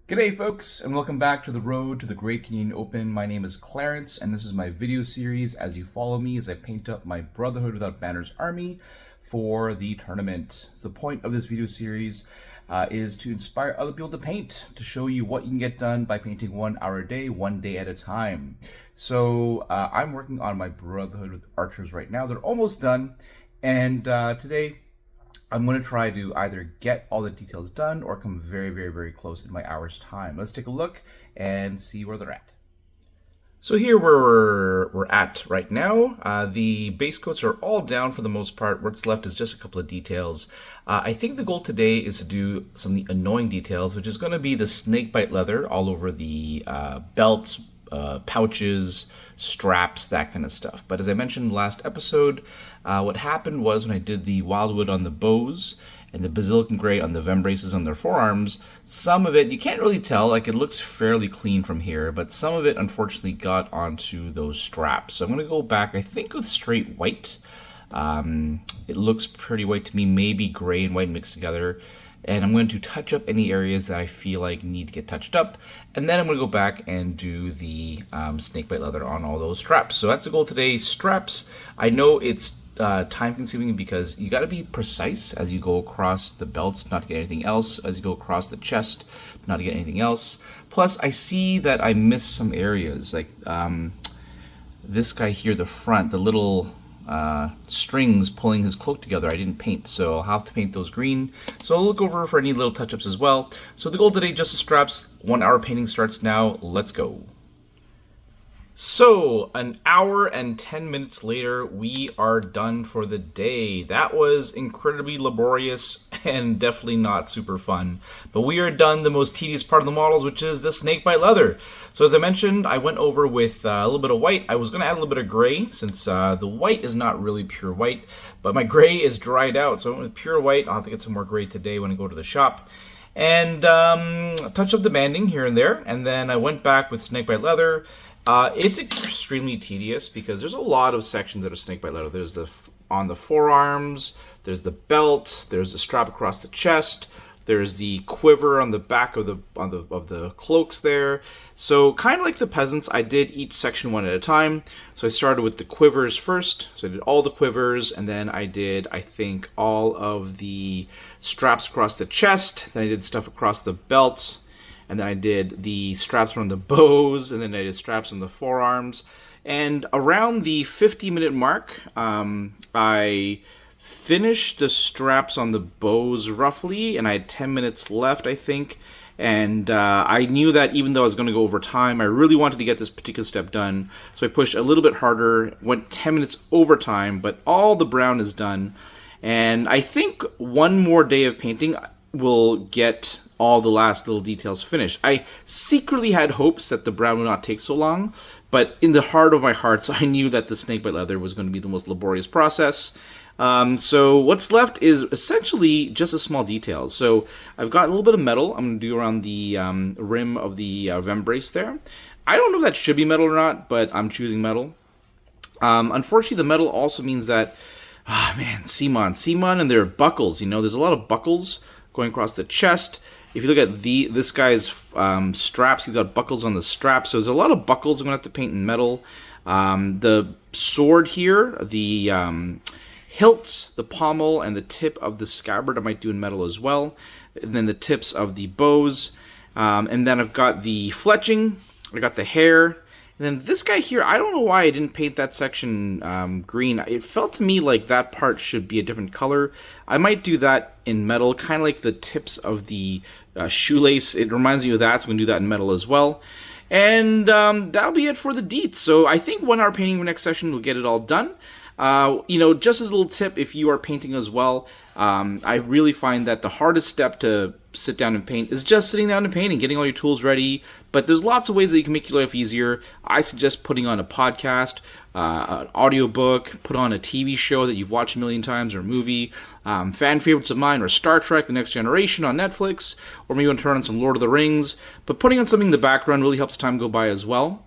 G'day folks, and welcome back to the road to the Great Canadian Open. My name is Clarence, and this is my video series as you follow me as I paint up my Brotherhood Without Banners army for the tournament. The point of this video series is to inspire other people to paint, to show you what you can get done by painting 1 hour a day, 1 day at a time. So I'm working on my Brotherhood with Archers right now. They're almost done, and today I'm going to try to either get all the details done or come very, very, very close in my hour's time. Let's take a look and see where they're at. So here we're at right now. The base coats are all down for the most part. What's left is just a couple of details. I think the goal today is to do some of the annoying details, which is going to be the snakebite leather all over the belts, pouches, straps, that kind of stuff. But as I mentioned last episode, what happened was when I did the wildwood on the bows and the basilican gray on the vambraces on their forearms, some of it, you can't really tell, like it looks fairly clean from here, but some of it unfortunately got onto those straps. So I'm going to go back, I think, with straight white. It looks pretty white to me, maybe gray and white mixed together. And I'm going to touch up any areas that I feel like need to get touched up. And then I'm going to go back and do the snakebite leather on all those straps. So that's the goal today. Straps, I know it's time consuming because you got to be precise as you go across the belts not to get anything else, as you go across the chest not to get anything else. Plus, I see that I missed some areas, like this guy here, the front, the little strings pulling his cloak together, I didn't paint, so I'll have to paint those green. So I'll look over for any little touch-ups as well. So the goal today, just the straps. 1 hour painting starts now. Let's go. So, 1 hour and 10 minutes later, we are done for the day. That was incredibly laborious and definitely not super fun. But we are done the most tedious part of the models, which is the snakebite leather. So as I mentioned, I went over with a little bit of white. I was going to add a little bit of gray, since the white is not really pure white, but my gray is dried out. So I went with pure white. I'll have to get some more gray today when I go to the shop. And touch up the banding here and there. And then I went back with snakebite leather. It's extremely tedious because there's a lot of sections that are snakebite leather. There's the on the forearms, there's the belt, there's the strap across the chest, there's the quiver on the back of the cloaks there. So kind of like the peasants, I did each section one at a time. So I started with the quivers first. So I did all the quivers, and then I did, I think, all of the straps across the chest. Then I did stuff across the belt. And then I did the straps on the bows, and then I did straps on the forearms. And around the 50-minute mark, I finished the straps on the bows roughly, and I had 10 minutes left, I think. And I knew that even though I was going to go over time, I really wanted to get this particular step done. So I pushed a little bit harder, went 10 minutes over time, but all the brown is done. And I think one more day of painting will get all the last little details finished. I secretly had hopes that the brown would not take so long, but in the heart of my hearts, I knew that the snakebite leather was going to be the most laborious process. So what's left is essentially just a small details. So I've got a little bit of metal I'm going to do around the rim of the vambrace there. I don't know if that should be metal or not, but I'm choosing metal. Unfortunately, the metal also means that, Simon, and there are buckles. You know, there's a lot of buckles going across the chest. If you look at this guy's straps, he's got buckles on the straps. So there's a lot of buckles I'm going to have to paint in metal. The sword here, the hilt, the pommel, and the tip of the scabbard I might do in metal as well. And then the tips of the bows. And then I've got the fletching. I got the hair. And then this guy here, I don't know why I didn't paint that section green. It felt to me like that part should be a different color. I might do that in metal, kind of like the tips of the shoelace. It reminds me of that, so I'm going to do that in metal as well. And that'll be it for the deets. So I think 1 hour painting for next session will get it all done. Just as a little tip, if you are painting as well, I really find that the hardest step to sit down and paint is just sitting down and painting, getting all your tools ready. But there's lots of ways that you can make your life easier. I suggest putting on a podcast, an audiobook, put on a TV show that you've watched a million times, or a movie. Fan favorites of mine are Star Trek: The Next Generation on Netflix, or maybe you want to turn on some Lord of the Rings. But putting on something in the background really helps time go by as well.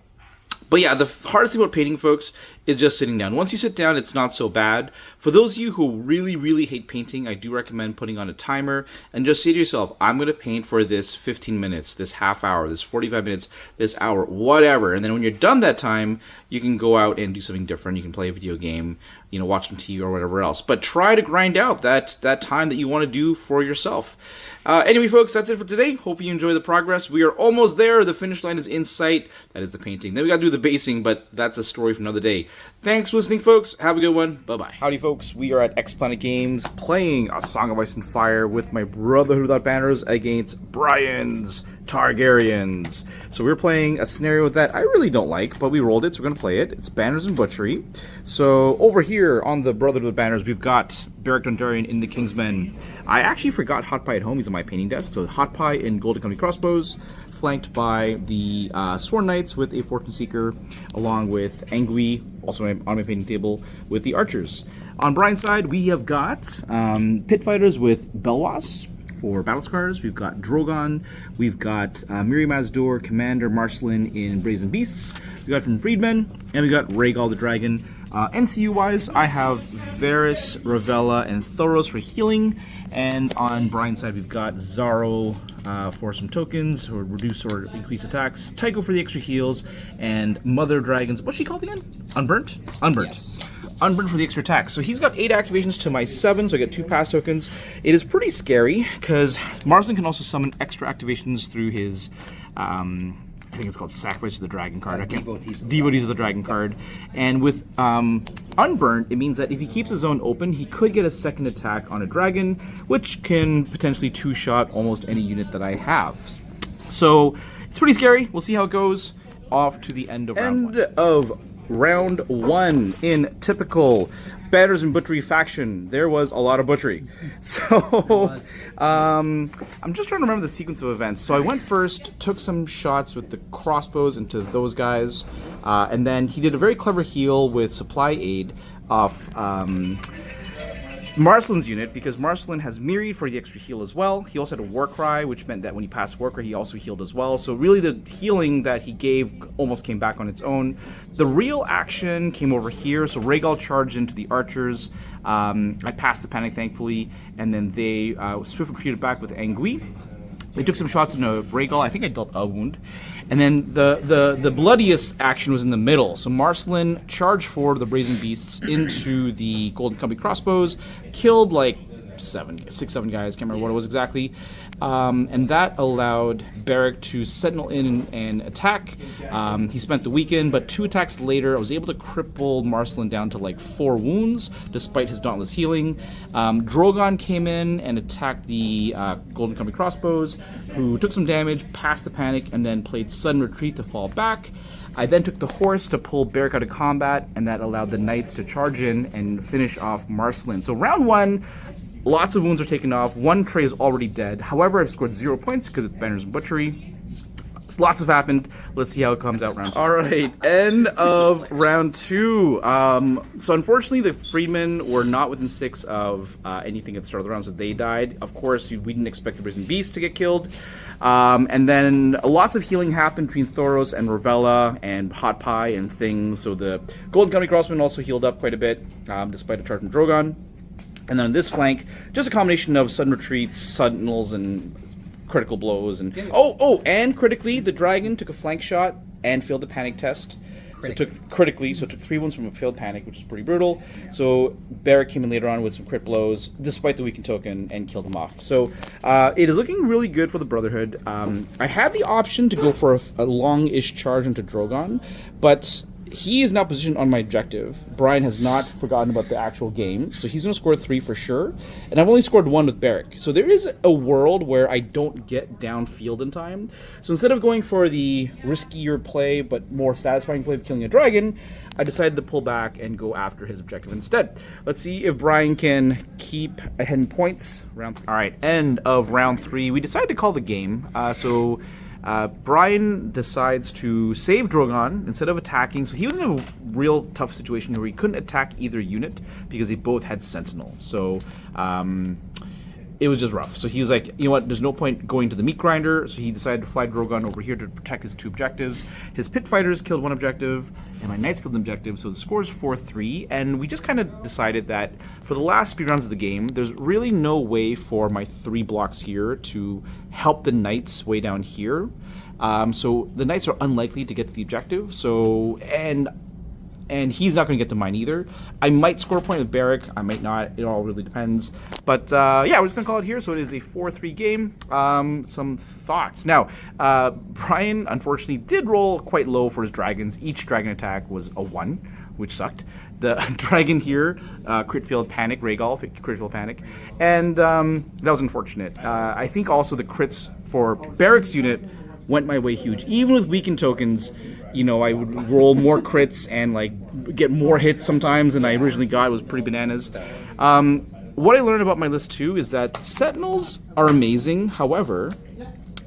But yeah, the hardest thing about painting, folks, is just sitting down. Once you sit down, it's not so bad. For those of you who really, really hate painting, I do recommend putting on a timer and just say to yourself, I'm going to paint for this 15 minutes, this half hour, this 45 minutes, this hour, whatever. And then when you're done that time, you can go out and do something different. You can play a video game, watch some TV or whatever else. But try to grind out that time that you want to do for yourself. Anyway, folks, that's it for today. Hope you enjoy the progress. We are almost there. The finish line is in sight. That is the painting. Then we got to do the basing, but that's a story for another day. Thanks for listening, folks. Have a good one. Bye-bye. Howdy, folks. We are at X Planet Games playing A Song of Ice and Fire with my Brotherhood Without Banners against Brian's Targaryens. So we're playing a scenario that I really don't like, but we rolled it, so we're going to play it. It's Banners and Butchery. So over here on the Brotherhood Without Banners, we've got Beric Dondarrion in the Kingsmen. I actually forgot Hot Pie at home. He's on my painting desk. So Hot Pie in Golden Company Crossbows, flanked by the Sworn Knights with a Fortune Seeker, along with Angui, also on my painting table, with the Archers. On Brian's side, we have got Pit Fighters with Belwas for Battle Scars. We've got Drogon. We've got Miri Mazdur, Commander Marcelin in Brazen Beasts. We've got from Freedmen, and we've got Rhaegal the Dragon. NCU-wise, I have Varys, Ravella, and Thoros for healing. And on Brian's side, we've got Zaro for some tokens, or reduce or increase attacks. Tycho for the extra heals. And Mother Dragons, what's she called again? Unburnt? Unburnt. Yes. Unburnt for the extra attacks. So he's got 8 activations to my 7, so I get 2 pass tokens. It is pretty scary, because Marcelin can also summon extra activations through his... I think it's called Sacrifice of the Dragon card. Devotees of the Dragon card. And with Unburnt, it means that if he keeps his zone open, he could get a second attack on a dragon, which can potentially 2-shot almost any unit that I have. So it's pretty scary. We'll see how it goes. Off to the end of round one in typical Banners and Butchery faction. There was a lot of butchery. So, I'm just trying to remember the sequence of events. So I went first, took some shots with the crossbows into those guys, and then he did a very clever heal with supply aid off Marcelin's unit, because Marcelin has Myriad for the extra heal as well. He also had a Warcry, which meant that when he passed Warcry, he also healed as well. So really the healing that he gave almost came back on its own. The real action came over here. So Rhaegal charged into the Archers. I passed the panic, thankfully, and then they swift retreated back with Angui. They took some shots into Rhaegal. I think I dealt a wound. And then the bloodiest action was in the middle. So Marcelin charged forward the Brazen Beasts into the Golden Company Crossbows, killed like 7 guys, can't remember what it was exactly. And that allowed Beric to sentinel in and attack. He spent the weekend, but 2 attacks later, I was able to cripple Marcelin down to like 4 wounds, despite his dauntless healing. Drogon came in and attacked the Golden Company Crossbows, who took some damage, passed the panic, and then played sudden retreat to fall back. I then took the horse to pull Beric out of combat, and that allowed the knights to charge in and finish off Marcelin. So round 1, lots of wounds are taken off. 1 tray is already dead. However, I've scored 0 points because it's Banners and Butchery. Lots have happened. Let's see how it comes out round 2. All right, end of round 2. So unfortunately, the Freedmen were not within 6 of anything at the start of the round, so they died. Of course, we didn't expect the Brazen Beast to get killed. And then lots of healing happened between Thoros and Ravella and Hot Pie and things. So the Golden Company Crossmen also healed up quite a bit, despite a charge from Drogon. And then on this flank, just a combination of sudden retreats, sentinels, and critical blows. And and critically, the dragon took a flank shot and failed the panic test. So it took 3 wounds from a failed panic, which is pretty brutal. So Beric came in later on with some crit blows, despite the weakened token, and killed him off. So it is looking really good for the Brotherhood. I had the option to go for a long-ish charge into Drogon, but he is now positioned on my objective. Brian has not forgotten about the actual game, so he's going to score 3 for sure. And I've only scored 1 with Beric. So there is a world where I don't get downfield in time. So instead of going for the riskier play, but more satisfying play of killing a dragon, I decided to pull back and go after his objective instead. Let's see if Brian can keep ahead in points. All right, end of round 3. We decided to call the game. Brian decides to save Drogon instead of attacking. So he was in a real tough situation where he couldn't attack either unit because they both had Sentinel. So it was just rough. So he was like, you know what, there's no point going to the meat grinder, so he decided to fly Drogon over here to protect his 2 objectives. His pit fighters killed 1 objective, and my knights killed an objective, so the score is 4-3, and we just kind of decided that for the last speed rounds of the game, there's really no way for my 3 blocks here to help the knights way down here. So the knights are unlikely to get to the objective, so, and he's not going to get to mine either. I might score a point with Barrack. I might not. It all really depends. But yeah, we're just going to call it here. So it is a 4-3 game. Some thoughts. Now, Brian, unfortunately, did roll quite low for his dragons. Each dragon attack was a 1, which sucked. The dragon here, crit failed panic, Rhaegal, crit failed panic. And that was unfortunate. I think also the crits for Barrack's unit went my way huge. Even with weakened tokens, you know, I would roll more crits and like get more hits sometimes than I originally got. It was pretty bananas. What I learned about my list too is that Sentinels are amazing. However,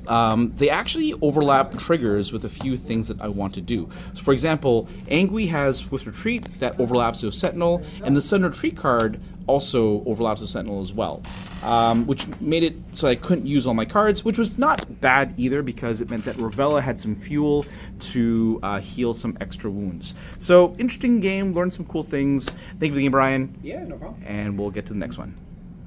they actually overlap triggers with a few things that I want to do. So for example, Angui has Swift Retreat that overlaps with Sentinel, and the Sudden Retreat card also overlaps with Sentinel as well, which made it so I couldn't use all my cards, which was not bad either because it meant that Ravella had some fuel to heal some extra wounds. So interesting game, learned some cool things. Thank you for the game, Brian. Yeah, no problem. And we'll get to the next one.